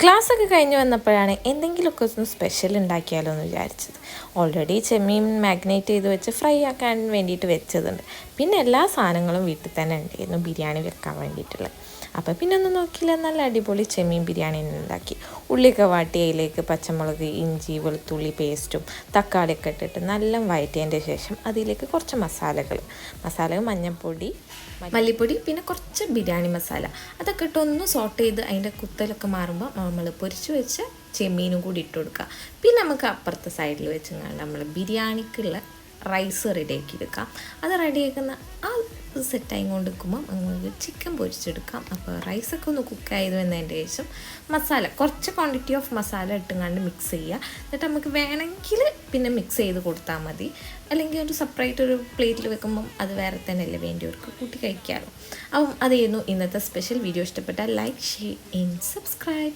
ക്ലാസ്സൊക്കെ കഴിഞ്ഞ് വന്നപ്പോഴാണ് എന്തെങ്കിലുമൊക്കെ ഒന്ന് സ്പെഷ്യൽ ഉണ്ടാക്കിയാലോ എന്ന് വിചാരിച്ചത്. ഓൾറെഡി ചെമ്മീൻ മാഗ്നേറ്റ് ചെയ്ത് വെച്ച് ഫ്രൈ ആക്കാൻ വേണ്ടിയിട്ട് വെച്ചതുണ്ട്. പിന്നെ എല്ലാ സാധനങ്ങളും വീട്ടിൽ തന്നെ ഉണ്ടായിരുന്നു ബിരിയാണി വെക്കാൻ വേണ്ടിയിട്ടുള്ളത്. അപ്പോൾ പിന്നെ ഒന്നും നോക്കിയില്ല, നല്ല അടിപൊളി ചെമ്മീൻ ബിരിയാണി ഉണ്ടാക്കി. ഉള്ളിയൊക്കെ വാട്ടി അതിലേക്ക് പച്ചമുളക്, ഇഞ്ചി, വെളുത്തുള്ളി പേസ്റ്റും തക്കാളിയൊക്കെ ഇട്ടിട്ട് നല്ല വഴറ്റിയതിൻ്റെ ശേഷം അതിലേക്ക് കുറച്ച് മസാല, മഞ്ഞൾപ്പൊടി, മല്ലിപ്പൊടി, പിന്നെ കുറച്ച് ബിരിയാണി മസാല അതൊക്കെ ഇട്ടൊന്ന് സോട്ട് ചെയ്ത് അതിൻ്റെ കുത്തലൊക്കെ മാറുമ്പോൾ നമ്മൾ പൊരിച്ച് വെച്ച് ചെമ്മീനും കൂടി ഇട്ട് കൊടുക്കുക. പിന്നെ നമുക്ക് അപ്പുറത്തെ സൈഡിൽ വെച്ച് നമ്മൾ ബിരിയാണിക്കുള്ള റൈസ് റെഡിയാക്കി എടുക്കാം. അത് റെഡിയാക്കുന്ന ആ സെറ്റായി കൊണ്ട് നിൽക്കുമ്പോൾ നമുക്ക് ചിക്കൻ പൊരിച്ചെടുക്കാം. അപ്പോൾ റൈസൊക്കെ ഒന്ന് കുക്കായത് വന്നതിൻ്റെ ശേഷം കുറച്ച് ക്വാണ്ടിറ്റി ഓഫ് മസാല ഇട്ടുകൊണ്ട് മിക്സ് ചെയ്യുക. എന്നിട്ട് നമുക്ക് വേണമെങ്കിൽ പിന്നെ മിക്സ് ചെയ്ത് കൊടുത്താൽ മതി. അല്ലെങ്കിൽ ഒരു സെപ്പറേറ്റ് ഒരു പ്ലേറ്റിൽ വെക്കുമ്പം അത് വേറെ തന്നെയല്ലേ വേണ്ടിയവർക്ക് കൂട്ടി കഴിക്കാമല്ലോ. അപ്പം അതായിരുന്നു ഇന്നത്തെ സ്പെഷ്യൽ വീഡിയോ. ഇഷ്ടപ്പെട്ടാൽ ലൈക്ക്, ഷെയർ ആൻഡ് സബ്സ്ക്രൈബ്.